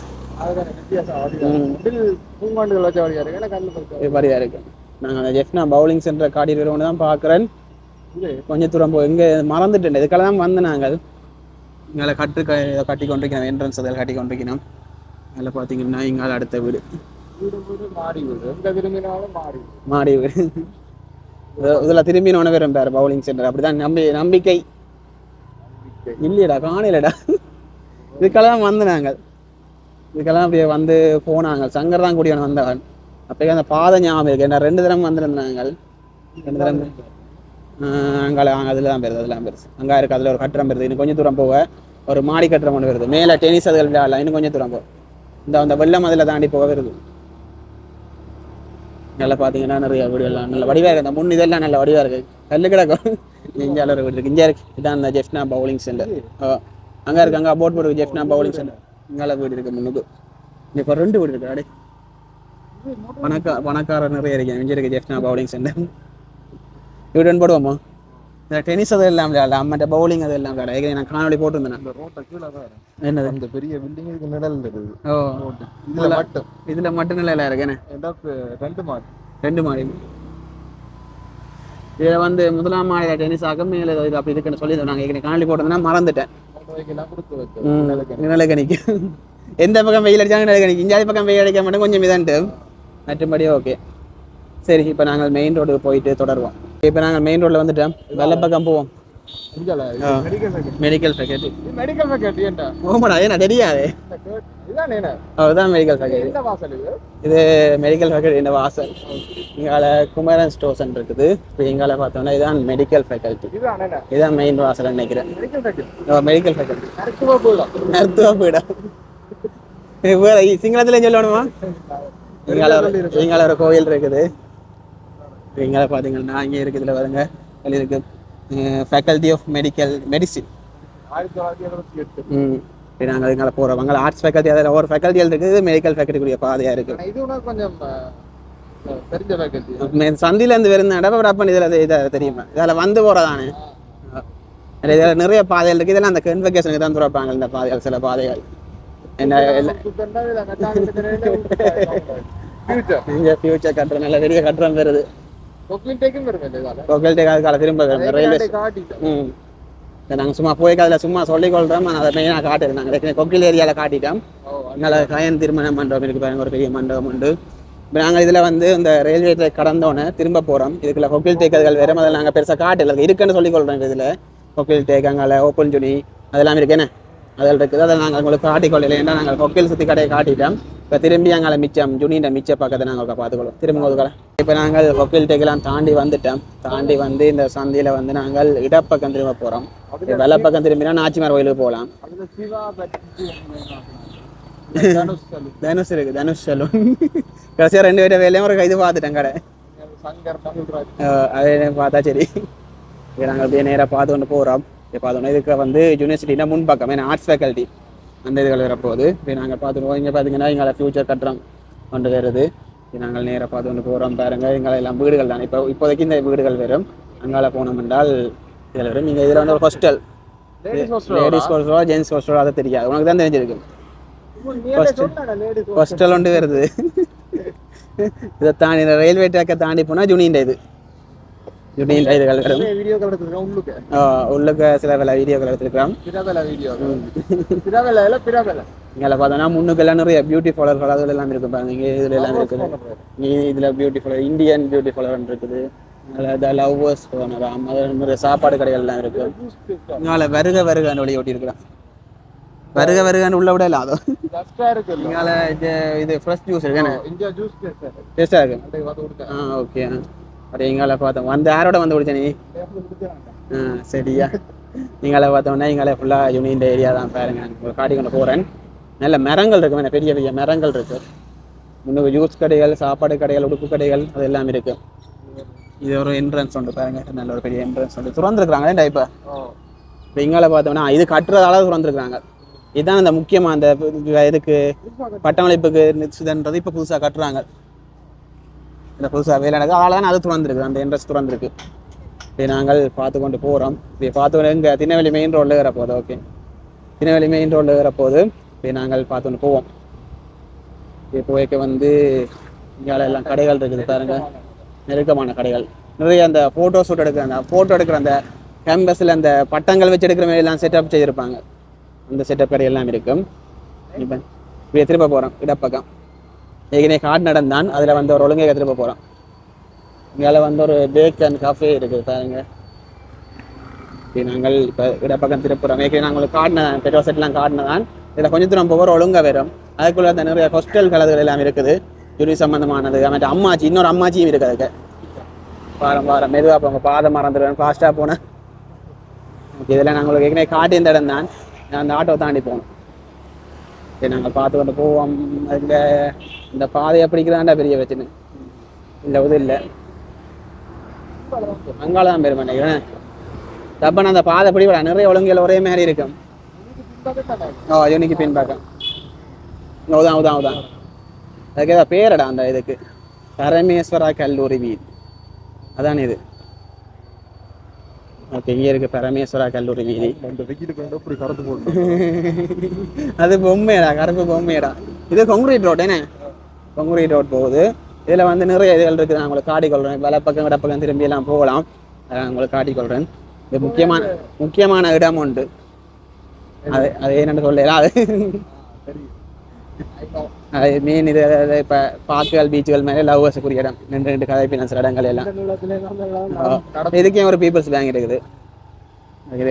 வழியாக இருக்கு. நாங்கள் அந்த ஜெஃப்னா பவுலிங் சென்டர் காடி வருவோன்னு தான் பார்க்குறேன். கொஞ்சம் தூரம் போய் இங்கே மறந்துட்டேன். இதுக்கெல்லாம் தான் வந்து நாங்கள் இங்கே கட்டி கொண்டிருக்கணும். என்ட்ரன்ஸ் அதில் கட்டி கொண்டிருக்கணும். அதில் பார்த்தீங்கன்னா இங்கால அடுத்த வீடு மாடி வீடு. இதில் திரும்பினோன்னு வரும் பேர் பவுலிங் சென்டர். அப்படிதான் நம்பிக்கை இல்லையடா, காணையிலடா. இதுக்கெல்லாம் வந்து நாங்கள் இதுக்கெல்லாம் அப்படியே வந்து போனாங்க. சங்கர் தான் கூடிய வந்தவன். அப்பயே அந்த பாதை ஞாபகம் இருக்கு. என்ன 2 தரம் வந்திருந்தாங்க. 2 தரம் அங்கே அதில் தான் பெருது. அதெல்லாம் பெருசு அங்கே இருக்குது. அதில் ஒரு கட்டுறம் பெறுது. இன்னும் கொஞ்சம் தூரம் போக ஒரு மாடி கட்டுறம் ஒன்று வருது. மேலே டென்னிஸ் அதுகள் விளையாடலாம். இன்னும் கொஞ்சம் தூரம் போகும். அந்த வெள்ளம் அதில் தாண்டி போக வருது. நல்லா பார்த்தீங்கன்னா நிறைய வீடுகள்லாம் நல்ல வடிவாக இருக்குது. அந்த முன் இதெல்லாம் நல்ல வடிவாக இருக்குது. கல் கிடக்கும். இந்தியாவில் ஒரு வீடு இருக்குது. இங்கே இருக்குது. இதான் அந்த ஜெஃப்னா பவுலிங் சென்டர். அங்கே இருக்குது. அங்கே போட் போட்டு ஜெஃப்னா பவுலிங் சென்டர். இங்கே வீடு இருக்குது முன்னுக்கு. இங்கே இப்போ 2 வீடு இருக்குது. அடே பணக்காரர் நிறைய இருக்கேன். இங்கே இருக்குது ஜெஃப்னா பவுலிங் சென்டர். வீடு போடுவோமா? இந்த டென்னிஸ் அது எல்லாம் விளையாடல. அம்மட்ட பவுலிங் அது எல்லாம் விளையாட. நான் காணொலி போட்டுருந்தேன். என்னது அந்த பெரிய பில்டிங் இதுக்கு நிழல் இருக்குது. இதுல மட்டும் நிலையில இருக்கேன்னு 2 மாடி. இதில் வந்து 1ஆம் மாடியில் டென்னிஸ் ஆகும். மேலே இது அப்படி இருக்குன்னு சொல்லி நாங்கள் காணொலி போட்டிருந்தேன்னா மறந்துட்டேன். நிலைக்கு நிற்கும். எந்த பக்கம் வெயில் அடிச்சாலும் நிலைக்கு நிற்கும். இஞ்சாதி பக்கம் வெயில் அடிக்க மாட்டோம். கொஞ்சம் மிதண்டு மற்றபடி ஓகே. சரி, இப்போ நாங்கள் மெயின் ரோடு போயிட்டு தொடருவோம். இப்போ நாங்கள் மெயின் ரோடில் வந்துட்டோம். வெள்ளை பக்கம் போவோம். Medical faculty. ஓமாடா, ஏன்னா தெரியாது. அதுதான் மெடிக்கல் ஃபேக்கல்டி. இது மெடிக்கல் ஃபேக்கல்டி இந்த வாசல். இங்கால குமரன் ஸ்டோர்ஸ் இருக்குது. இப்போ எங்கால பார்த்தோம்னா இதுதான் மெடிக்கல் ஃபேக்கல்டி. இதுதான் மெயின் வாசல் நினைக்கிறேன். மெடிக்கல் ஃபேக்கல்டி மருத்துவ பீடம். சிங்களத்துல சொல்லணுமா? இங்கால ஒரு கோயில் இருக்குது. இங்கே பார்த்தீங்கன்னா இங்கே இருக்குதுல வருங்க இருக்கு ஃபேக்கல்டி ஆஃப் மெடிசின். 1978. நாங்கள் இங்கே போகிறோம். அங்கே ஆர்ட்ஸ் ஃபேக்கல்ட்டி அதில் ஒரு ஃபேக்கல்ட்டிகள் இருக்குது. மெடிக்கல் ஃபேக்கல்ட்டிக்குரிய பாதையாக இருக்குது. இது கொஞ்சம் தெரிஞ்ச ஃபேக்கல்ட்டி. சந்திலேருந்து வருந்த இடப்ப இதில் இதை தெரியுமா? இதில் வந்து போகிறதானே. இதில் நிறைய பாதைகள் இருக்குது. இதெல்லாம் அந்த கன்வெகேஷனுக்கு தான் துறப்பாங்க இந்த பாதைகள். சில பாதைகள் என்ன ஃபியூச்சர் கட்டுற நல்ல பெரிய கட்டுறம் வருது. நாங்கள் சும்மா போய் அதில் சும்மா சொல்லிக்கொள்கிறோம். அதை மெயினாக காட்டுறோம். நாங்கள் கொக்கில் ஏரியாவில் காட்டிட்டோம். நல்லா கயன் திருமண மண்டபம் இருக்குது பாருங்க. ஒரு பெரிய மண்டபம் உண்டு. இப்போ நாங்கள் இதில் வந்து இந்த ரயில்வே ட்ராக் கடந்தோன்னே திரும்ப போகிறோம். இதுக்குள்ள கொக்கில் டேக் அதுகள் வேறு அதில் நாங்கள் பெருசாக காட்டல இருக்குன்னு சொல்லிக்கொள்கிறோம். இதில் கொக்கில் டேக் அங்கே ஓப்பன் ஜுனி அதெல்லாம் இருக்கேன்னு அதில் இருக்குது. அதை நாங்கள் உங்களுக்கு காட்டிக்கொள்ளலை. ஏன்னா நாங்கள் கொக்கில் சுற்றி கடையை காட்டிட்டோம். இப்போ திரும்பி அங்கே மிச்சம் ஜுனியின் மிச்ச பக்கத்தை நாங்கள் பார்த்துக்கொள்வோம். திரும்ப ஒதுக்கலாம். இப்போ நாங்கள் கொக்கில் டேக்கெல்லாம் தாண்டி வந்துட்டோம். தாண்டி வந்து இந்த சந்தையில் வந்து நாங்கள் இடப்பக்கம் திரும்ப போகிறோம். வெள்ளை பக்கம் திரும்பினா நாச்சிமார் கோயிலுக்கு போகலாம். தனுஷ் இருக்கு. தனுஷ் சலூன் கடைசியாக 2 பேர் வேலையும் ஒரு இது பார்த்துட்டேன் கடை. அதே பார்த்தா சரி. நாங்கள் அப்படியே நேராக பார்த்து கொண்டு போகிறோம். பார்த்தோன்னா இதுக்கு வந்து யூனிவர்சிட்டினா முன்பக்கம் ஏன்னா ஆர்ட்ஸ் ஃபேக்கல்ட்டி அந்த இதுகள் வரப்போகுது. இப்போ நாங்கள் பார்த்துருவோம். இங்கே பார்த்தீங்கன்னா எங்களை ஃபியூச்சர் கட்டுறோம் கொண்டு வருது. நாங்கள் நேராக பார்த்து கொண்டு போகிறோம். பாருங்கள் எங்களை எல்லாம் வீடுகள் தான். இப்போதைக்கு இந்த வீடுகள் வரும். அங்கால போனோம் என்றால் இதில் வரும். நீங்கள் இதில் வந்து ஒரு ஹாஸ்டல், லேடிஸ் ஹாஸ்டலோ ஜென்ஸ் ஹாஸ்டலோ அதை தெரியாது. உனக்கு தான் தெரிஞ்சிருக்கு. ஹாஸ்டல் ஒன்று வருது. இதை தாண்டி ரயில்வே ட்ராக்கை தாண்டி போனால் ஜூனியின் இது யூனியன் இதுகள் வரும். உள்ளுக்கு சில வேலை வீடியோக்கள் எடுத்துருக்கிறோம். இங்கே பார்த்தோன்னா முன்னுக்கெல்லாம் நிறைய பியூட்டி ஃபாலோவர்கள் அதில் எல்லாம் இருக்குது பாருங்க. இங்கே இதில் எல்லாம் இருக்குது. இதில் beauty follower Indian beauty follower இருக்குது. அதில் லவ்வர்ஸ் நிறைய சாப்பாடு கடைகள் எல்லாம் இருக்குது. இங்கே வருக வருகான்னு வழி ஓட்டி இருக்கிறான். வருக வருகான்னு உள்ள விட இல்லாதோ இங்கே இது ஃப்ரெஷ் ஜூஸ் இருக்குண்ணே. டேஸ்டாக இருக்கு. ஓகே. அப்படியே எங்களை பார்த்தோம். வந்து யாரோட வந்து குடிச்ச நீ? சரியா. நீங்களே பார்த்தோம்னா எங்களை ஃபுல்லாக யூனியன் ஏரியா தான் பாருங்க. ஒரு காட்டி கொண்டு போகிறேன். நல்ல மரங்கள் இருக்கு. வேணா பெரிய பெரிய மரங்கள் இருக்கு. முன்னுக்கு ஜூஸ் கடைகள், சாப்பாடு கடைகள், உடுப்பு கடைகள் அது எல்லாம் இருக்கு. இது ஒரு என்ட்ரன்ஸ் உண்டு பாருங்க. நல்ல ஒரு பெரிய என்ட்ரன்ஸ் உண்டு. திறந்துருக்குறாங்களே இப்போ. இப்போ எங்களை பார்த்தோம்னா இது கட்டுறதால திறந்துருக்குறாங்க. இதுதான் அந்த முக்கியமாக அந்த இதுக்கு பட்டமளிப்புக்கு நிச்சயன்றது இப்போ புதுசாக கட்டுறாங்க. இல்லை புதுசாக வேலை நடக்குது. அதனால தான் அது திறந்துருக்கு. அந்த என்ட்ரன்ஸ் திறந்துருக்கு. இப்போ நாங்கள் பார்த்து கொண்டு போகிறோம். இப்போ பார்த்து எங்கே திருநெல்வேலி மெயின் ரோடில் ஏற போகுது. ஓகே, திருநெல்வேலி மெயின் ரோடில் ஏற போகுது. இப்போ நாங்கள் பார்த்து கொண்டு போவோம். இப்போ போய்க்க வந்து இங்கே எல்லாம் கடைகள் இருக்குது பாருங்கள். நெருக்கமான கடைகள் நிறைய. அந்த ஃபோட்டோ ஷூட் எடுக்கிற அந்த ஃபோட்டோ எடுக்கிற அந்த கேம்பஸில் அந்த பட்டங்கள் வச்சு எடுக்கிற மாதிரி எல்லாம் செட்டப் செய்திருப்பாங்க. அந்த செட்டப் கடை எல்லாம் இருக்கும். இப்போ இப்போ திரும்ப போகிறோம் இடப்பக்கம். ஏற்கனவே காடு நடந்தான். அதில் வந்து ஒரு ஒழுங்கை திரும்ப போகிறோம். இங்கே வந்து ஒரு பேக் அண்ட் காஃபே இருக்குது பாருங்க. இப்போ நாங்கள் இப்போ இடப்பக்கம் திருப்புறோம். ஏற்கனவே நாங்கள் காட்டினதான் பெட்ரோல் செட்லாம் காட்டினதான். இதில் கொஞ்சம் தூரம் போகிற ஒழுங்காக வரும். அதுக்குள்ள அந்த நிறைய ஹாஸ்டல் கலதுகள் எல்லாம் இருக்குது. யூனி சம்மந்தமானது மற்ற அம்மாச்சி இன்னொரு அம்மாச்சியும் இருக்குது. அதுக்கு வாரம் மெதுவாக போங்க, பாதை மறந்துடுவேன் ஃபாஸ்ட்டாக போனேன். இதெல்லாம் நாங்கள் ஏற்கனவே காட்டி இந்த இடம் தான். நான் அந்த ஆட்டோ தாண்டி போனோம். சரி நாங்கள் பார்த்து கொண்டு போவோம். அதில் இந்த பாதையை பிடிக்கிறாண்டா பெரிய பிரச்சனை இல்லை. உதவி இல்லை அங்கால தான் பெருமை நினைக்கிறேன். தப்பான அந்த பாதை பிடிவிட நிறைய ஒழுங்குகள் ஒரே மாதிரி இருக்கும். யூனிக்கு பின்பக்கம் உதான் அதுக்கு ஏதாவது பேரடா அந்த இதுக்கு பரமேஸ்வரா கல்லூரி வீதி அதான் இது. ஓகே, இங்கே இருக்கு பரமேஸ்வரா கல்லூரி வீதி. அது பொம்மையடா, கருப்பு பொம்மையடா. இது கொங்குரீட் ரோட் என்ன? கொங்குரீட் ரோட் போகுது. இதில் வந்து நிறைய இதுகள் இருக்குது. நான் உங்களுக்கு காட்டிக்கொள்கிறேன். வலப்பக்கம் இடப்பக்கம் திரும்பி எல்லாம் போகலாம். நான் உங்களுக்கு காட்டிக்கொள்கிறேன். இது முக்கியமான இடம் உண்டு. அது என்னென்னு சொல்லலாம். அது மீன் இது இப்போ பார்க்குகள் பீச்சுகள் மேலே லவ்வர்ஸுக்குரிய இடம். ரெண்டு கதை பினான்ஸ் இடங்கள் எல்லாம். இதுக்கே ஒரு பீப்புள்ஸ் பேங்க் இருக்குது.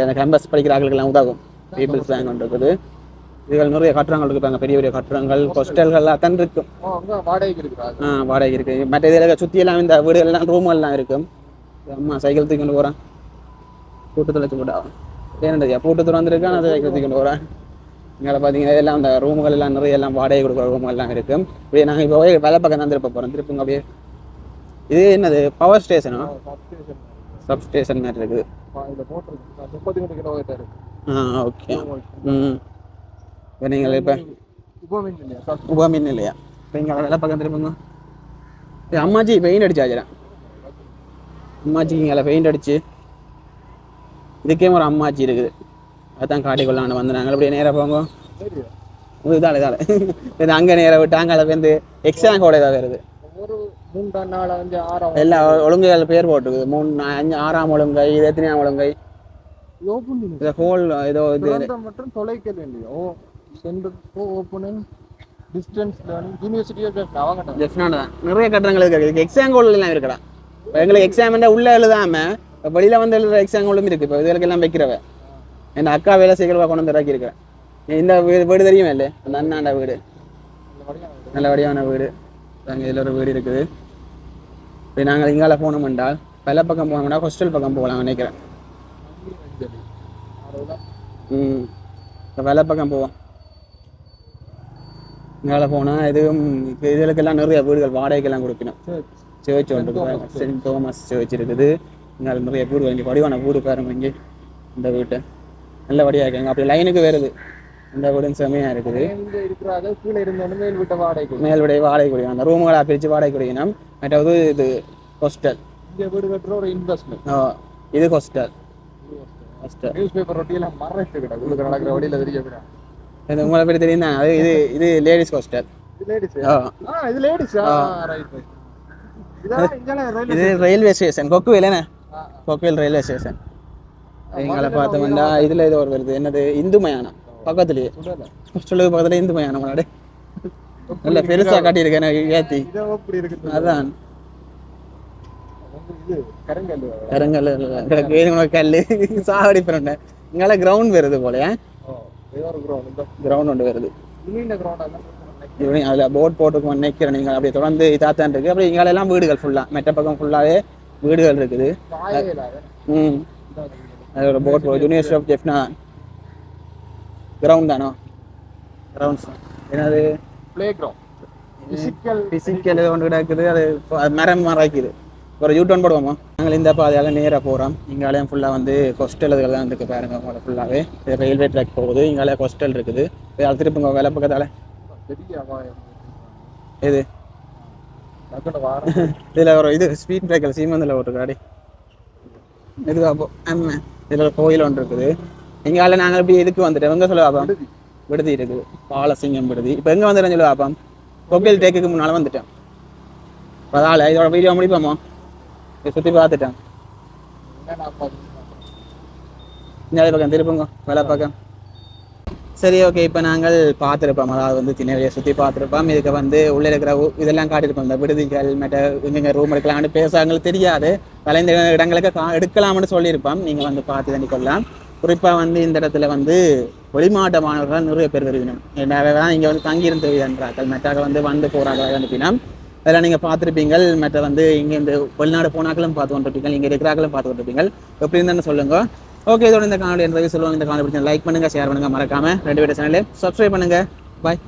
அந்த கேம்பஸ் படிக்கிற ஆட்களுக்கெல்லாம் உதவும். பீப்புள்ஸ் பேங்க் ஒன்று இருக்குது. இதுகள் நிறைய கட்டுறங்கள் இருப்பாங்க. பெரிய பெரிய கட்டுறங்கள் ஹாஸ்டல்கள் தான் இருக்கும். வாடகைக்கு இருக்குது. மற்ற இதில் சுற்றி எல்லாம் இந்த வீடுகள்லாம் ரூம்கள்லாம் இருக்கும். அம்மா சைக்கிள் தூக்கிட்டு போகிறேன். கூட்டத்தில் வச்சு ஏன்டா பூட்டத்தூரம் வந்துருக்கான். அதை சைக்கிள் தூக்கிட்டு போகிறேன். இங்கே பார்த்தீங்கன்னா இதெல்லாம் அந்த ரூம்கள் எல்லாம் நிறைய எல்லாம் வாடகை கொடுக்குற ரூம்கள்லாம் இருக்கும். இப்படியே நாங்கள் இப்போ வேலை பக்கம் தான் திருப்ப போகிறோம். திருப்புங்க அப்படியே. இது என்னது பவர் ஸ்டேஷனா? சப் ஸ்டேஷன் மாதிரி இருக்குது. ஓகே. இப்போ நீங்கள் இப்போ உபமின் இல்லையா? இப்போ இங்கே வேலை பக்கம் திருப்புங்க. அம்மாச்சி பெயிண்ட் அடிச்சாச்சுறேன். அம்மாச்சிக்கு இங்கே பெயிண்ட் அடிச்சு இதுக்கே ஒரு அம்மாச்சி இருக்குது. அதுதான் காட்டிக்கொள்ளான்னு வந்து நாங்கள் அப்படியே நேராக போங்க. இதால இது அங்கே நேராக விட்டாங்க. அதை வந்து எக்ஸாம் கூட இதாக வருது. எல்லா ஒழுங்கைகள் பேர் போட்டுருக்குது. 3, 5, 6ஆம் ஒழுங்கை, இது எத்தனையாம் ஒழுங்கை, ஹோல் ஏதோ இது மற்றும் தொலைக்கல் இல்லையோ நிறைய கட்டணங்கள் இருக்கு. எக்ஸாம் கோல் எல்லாம் இருக்குடா. இப்போ எங்களுக்கு எக்ஸாம் உள்ள எழுதாம வெளியில வந்து எழுதுற எக்ஸாம் கோலும் இருக்கு. இப்போ இதுகளுக்கு எல்லாம் வைக்கிறவ என் அக்கா வேலை சீக்கிரமாக கொண்டு வந்து இறக்கி இருக்கிறேன். இந்த வீடு தெரியுமே இல்லை? அந்த அண்ணாண்ட வீடு நல்ல வடிவான வீடு. அங்கே இதில் ஒரு வீடு இருக்குது. இப்போ நாங்கள் இங்கால போனோம் என்றால் பல பக்கம் போனோம்னா ஹாஸ்டல் பக்கம் போகலாம் நினைக்கிறேன். இப்போ வெலை பக்கம் போவோம். இங்கால போனால் எதுவும் இதுகளுக்கெல்லாம் நிறைய வீடுகள் வாடகைக்கெல்லாம் கொடுக்கணும். சர்ச் ஒன்று சென்ட் தோமஸ் சர்ச் இருக்குது. இங்கே நிறைய வீடு இங்கே வடிவான வீடு பாருங்க. இங்கே இந்த வீட்டை நல்ல வடிவாக இருக்காங்க. அப்படி லைனுக்கு வருது. இந்த வீடும் செம்மையாக இருக்குது. கீழே இருந்தோன்னு மேல் விடைய வாடகை குடிக்கணும். அந்த ரூம்களை பிரித்து வாடகை குடிக்கணும். மற்றது இது ஹாஸ்டல். இங்கே வீடு கட்டுற ஒரு இன்வெஸ்ட்மெண்ட். இது ஹாஸ்டல். நியூஸ் பேப்பர் ரொட்டியெல்லாம் மறைச்சு கிட்ட உங்களுக்கு நடக்கிற வழியில் தெரிய இது உங்களை பேர் தெரியும் தான். அது இது லேடிஸ் ஹாஸ்டல். இது லேடிஸ். இது ரயில்வே ஸ்டேஷன் கொக்குவேல் என்ன? கொக்குவேல் ரயில்வே ஸ்டேஷன். எங்களை பார்த்தோம்னா இதில் ஏதோ ஒரு வருது. என்னது? இந்து மயானம் பக்கத்துலேயே. சொல்லுது பக்கத்துல இந்து மயானம். முன்னாடி நல்ல பெருசாக காட்டியிருக்கேன் ஏற்றி. அதான் கருங்கல் கல் சாவடி பிறண்ட இங்கால கிரவுண்ட் வருது போலையா? கிரவுண்ட் ஒன்று வருது. அதில் போட் போட்டுக்கு நினைக்கிறேன். நீங்கள் அப்படியே தொடர்ந்து இதாத்தான் இருக்குது. அப்படி இங்காலெல்லாம் வீடுகள் ஃபுல்லாக மெட்ட பக்கம் ஃபுல்லாகவே வீடுகள் இருக்குது. அது ஒரு போட் போகுது. யூனிவர்சிட்டி ஆஃப் ஜெஃப்னா கிரவுண்ட் தானோ? கிரவுண்ட்ஸ் என்னது? Play ground. ஃபிசிக்கல் ஒன்று கிடக்குது. அது மரம் மறைக்குது. ஒரு யூட்டர்ன் போடுவோமா? நாங்கள் இந்த பாதையால் நேராக போகிறோம். இங்காலையும் ஃபுல்லாக வந்து ஹாஸ்டல் இதுகள் தான் இருக்குது பாருங்க. உங்களை ஃபுல்லாகவே ரயில்வே ட்ராக் போகுது. இங்காலே ஹாஸ்டல் இருக்குது. அது திருப்புங்க வேலை பக்கத்தால். இது இதில் ஒரு இது ஸ்பீட் பிரேக்கர் சீமந்தில் ஒரு காடி இதுவா போ. ஆமாம், இதில் ஒரு கோயில் ஒன்று இருக்குது. எங்கால நாங்கள் இப்படி இதுக்கு வந்துட்டோம். எங்கே சொல்ல பார்ப்போம்? விடுதி இருக்குது. பாலசிங்கம் விடுதி. இப்போ எங்கே வந்துட்டேன்னு சொல்ல பார்ப்போம்? கொக்கையில் டேக்குக்கு முன்னால் வந்துட்டேன். அதால் இதோட வீடியோ முடிப்போமோ? சுற்றி பார்த்துட்டேன். இந்த பக்கம் திருப்புங்க வேலை பக்கம். சரி, ஓகே. இப்போ நாங்கள் பார்த்துருப்போம். அதாவது வந்து திண்ணவெளியை சுற்றி பார்த்துருப்போம். இதுக்கு வந்து உள்ளே இருக்கிற இதெல்லாம் காட்டியிருப்போம். இந்த விடுதிகள் மற்ற இங்கே ரூம் எடுக்கலாம்னு பேசாங்களுக்கு தெரியாது. வளைந்த இடங்களுக்கு எடுக்கலாம்னு சொல்லியிருப்போம். நீங்கள் வந்து பார்த்து தண்ணி கொள்ளலாம். குறிப்பாக வந்து இந்த இடத்துல வந்து வெளிமாவட்ட மாணவர்கள் நிறைய பேர் வருவினோம். தான் இங்கே வந்து தங்கியிருந்து என்றார்கள். மற்றாக வந்து போகிறார்கள் அனுப்பினா அதெல்லாம் நீங்கள் பார்த்துருப்பீங்கள். மற்ற வந்து இங்கே இந்த வெளிநாடு போனாக்களும் பார்த்து கொண்டிருப்பீங்க, இங்கே இருக்கிறார்களும் பார்த்து கொண்டிருப்பீங்க. எப்படி இருந்தாலும் சொல்லுங்க. ஓகே, இதோட இந்த காணொலி சொல்லுவாங்க. இந்த காணொலி பிடிச்சா லைக் பண்ணுங்கள், ஷேர் பண்ணுங்கள், மறக்காமல் 2 வீடியோ சேனலே சப்ஸ்கிரைப் பண்ணுங்கள். பாய்.